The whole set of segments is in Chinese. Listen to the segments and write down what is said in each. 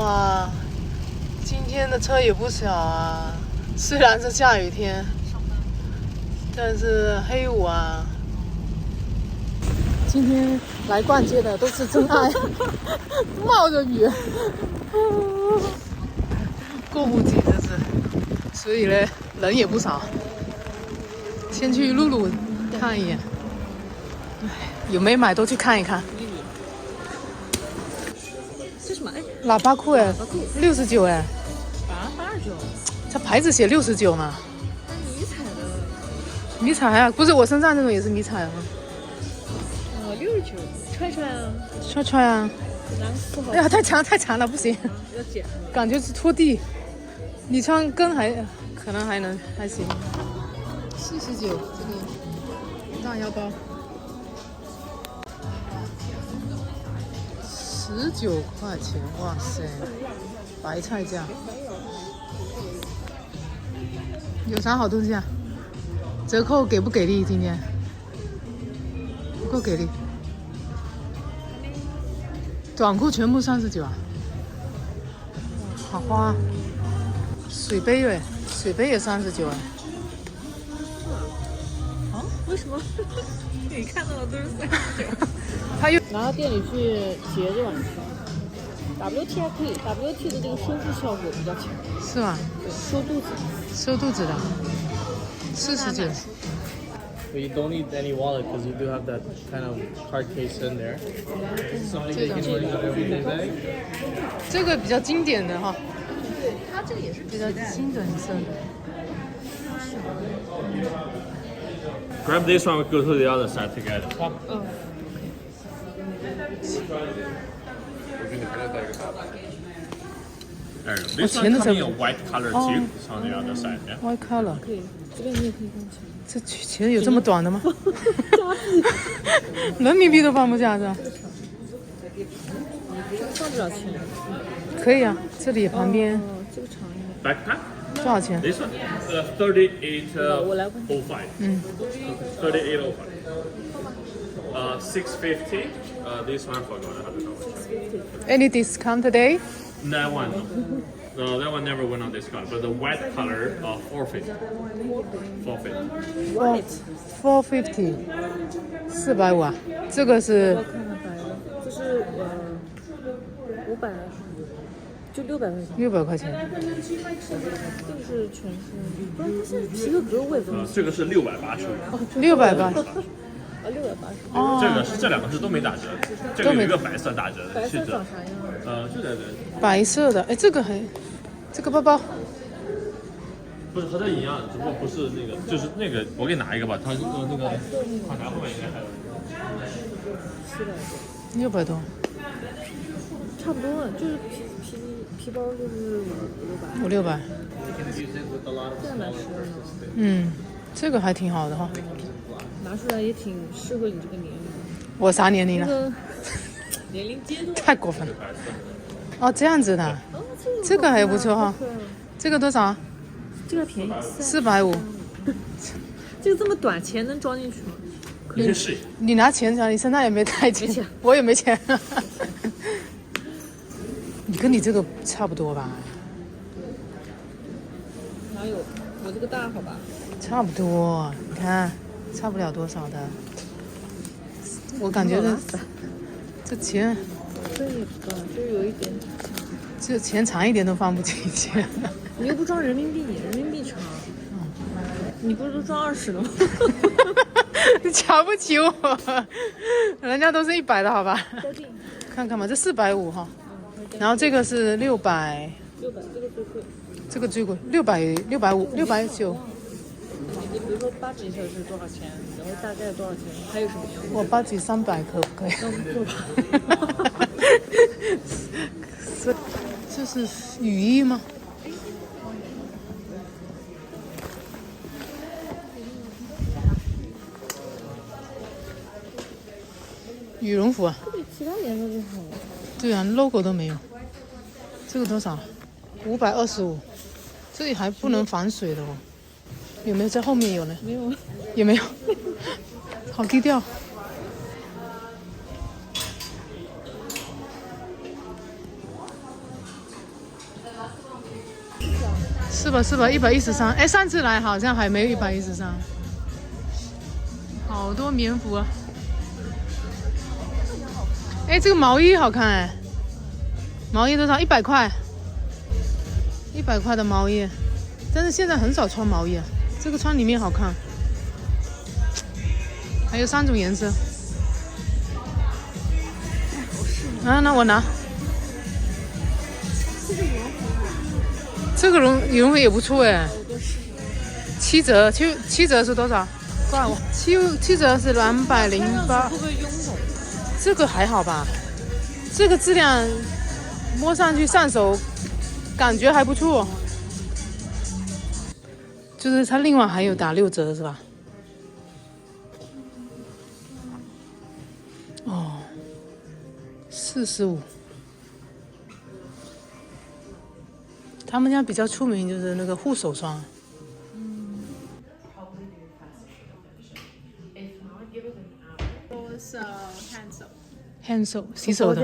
哇，今天的车也不少啊，虽然是下雨天，但是黑五啊。今天来逛街的都是真爱，冒着雨，过不及这是，所以呢人也不少。先去露露看一眼，有没买都去看一看。这什么？哎，喇叭裤哎，69哎，啊，89，它牌子写69嘛。迷彩的，迷彩啊，不是我身上这种也是迷彩啊。69，踹踹啊，踹踹啊！蓝色好。哎呀，太长了，不行，要剪。感觉是拖地。你穿跟可能还行。49这个大腰包，19块钱，哇塞，白菜价。有啥好东西啊？折扣给不给力？今天不够给力。短裤全部39啊，好花。水杯哎，水杯也39哎。啊？为什么？你看到的都是39。他又拿到店里去结这碗去。WT 还可以 ，WT 的这个收腹效果比较强。是吗？对，收肚子。收肚子的，49。But you don't need any wallet because you do have that kind of card case in there. Something you can use on everyday bag. 这个比较经典的哈，它这个也是比较经典色的。Grab this one, we go to the other side together. There you go. This one coming in white color too. It's on the other side, yeah. White color，可以，这边你也可以放钱。这钱有这么短的吗？人民币都放不下是吧？放多少钱？可以啊，这里旁边哦，这个长一点。Backpack. 多少钱？ This one, 38.05. 38.05. 650. This one for Any discount today? that one. No, that one never went on discount. But the white color, 450. 450. White， 450，450啊，这个是我看看白的，这是500，就600块钱。 600块钱。这个是全是，不是它现在皮革格我也这么这个是680。 680。啊，680。哦，这两个是都没打折，这个有一个白色打折的，白色是的。长啥样？就在这里，白色的，哎，这个这个包包不是和它一样，只不过不是那个，就是那个，我给你拿一个吧，它那个款夹后面应该还有。 600多，差不多，就是皮包就是500、600。 500-600。这样蛮实用的，嗯，这个还挺好的哈。拿出来也挺适合你这个年龄。我啥年龄了？这个年龄阶段。太过分了。哦，这样子的，哦，这个还不错哈。对啊这个多少这个便宜？450。这个这么短，钱能装进去吗？你先试一下。你拿钱啥？你身上也没带钱，没钱我也没钱。你跟你这个差不多吧？哪有？我这个大好吧？差不多，你看，差不了多少的。我感觉这钱，这也不高，就有一点。这钱长一点都放不进去。你又不装人民币，人民币长。你不是都装20的吗？你瞧不起我，人家都是100的好吧？高定。看看嘛，这450哈，然后这个是600， 600，这个最贵。这个最贵，600、650、690。你比如说8级车是多少钱？然后大概多少钱？还有什么样的？我8级300可不可以？那我们做吧。这是雨衣吗？羽绒服啊？这比其他颜色就好了。对啊 ，logo 都没有。这个多少？525。这里还不能防水的哦。有没有在后面有呢？没有。也没有。好低调。吧是吧？113。哎，上次来好像还没有113。好多棉服啊！哎，这个毛衣好看哎，毛衣多少？100块，100块的毛衣。但是现在很少穿毛衣啊，这个穿里面好看。还有3种颜色。啊，那我拿。这个羽绒服也不错哎，7折，7折是多少？挂我7折是208。会不会臃肿？这个还好吧？这个质量摸上去上手感觉还不错。就是它另外还有打6折是吧？哦，45。他们家比较出名就是那个护手霜。was hand soap. hand soap 洗手的。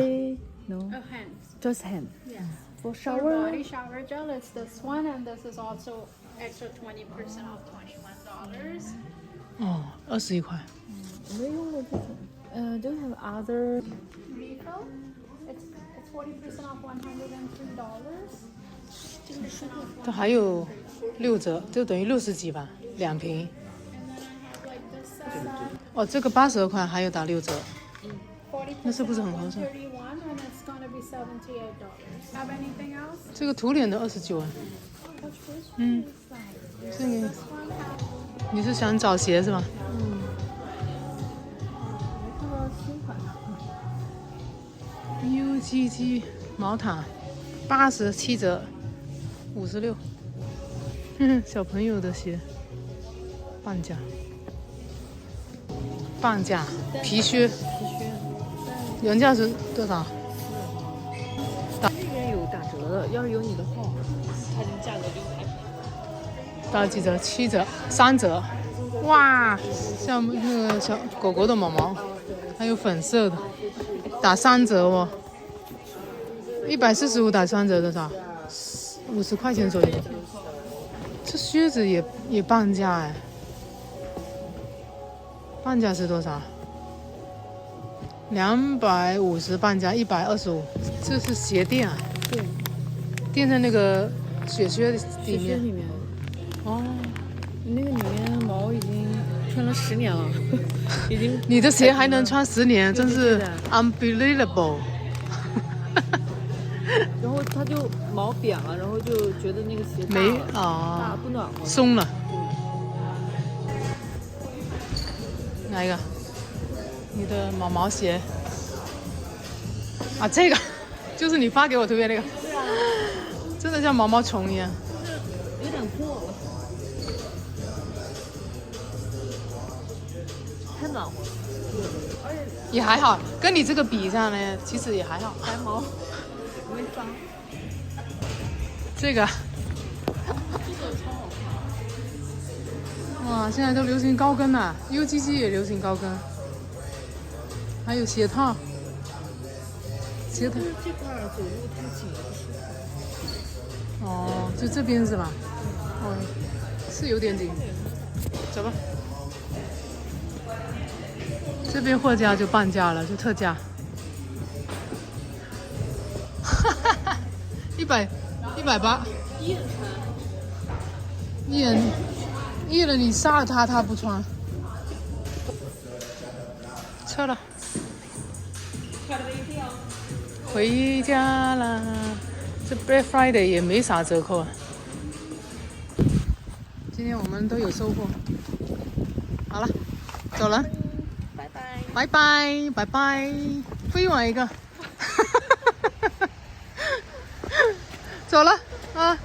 No, Oh, hand. just hand. Yeah. For For shower. body shower gel, it's this one, and this is also extra 20% off $21. 哦，21块。没用过这种。Do you have other? Refill, it's 40% off $103. 10% off 它还有6折，就等于60几吧，2瓶。 And then I have like this set 哦，这个82块还有打6折。 40% 那是不是很 off 合算？ $131, and it's gonna be $78. Have anything else? 这个涂脸的29啊。 Which 嗯， one? 这个 This one have 你是想找鞋是吧？看到新款的。 UGG 毛毯87折，56。小朋友的鞋，半价。半价，皮靴，原价是多少？这边有打折的，要是有你的号，它这价格就还便宜。打几折？7折，3折。哇，像那个小狗狗的毛毛，还有粉色的，打3折哦。145打3折多少？50块钱左右。这靴子也半价哎，半价是多少？250半价125，这是鞋垫啊？对，垫在那个雪靴里面。雪靴里面，哦，那个里面毛已经穿了10年了，已经。你的鞋还能穿10年，真是对的 unbelievable。然后它就毛扁了，然后就觉得那个鞋大没了大啊，不暖和。松了。哪一个？你的毛毛鞋啊，这个就是你发给我图片那个，真的像毛毛虫一样。有点过了，太暖和了，也还好，跟你这个比上呢，其实也还好。白毛没脏。这个，哇，现在都流行高跟了，UGG 也流行高跟，还有鞋套，鞋套。这块走路太紧了。哦，就这边是吧？哦，是有点紧。走吧。这边货架就半价了，就特价。哈哈哈，180，一人你杀了他，他不穿。撤了。回家啦。这 Black Friday 也没啥折扣啊。今天我们都有收获。好了，走了。拜拜。拜拜拜拜，飞我一个。走了啊。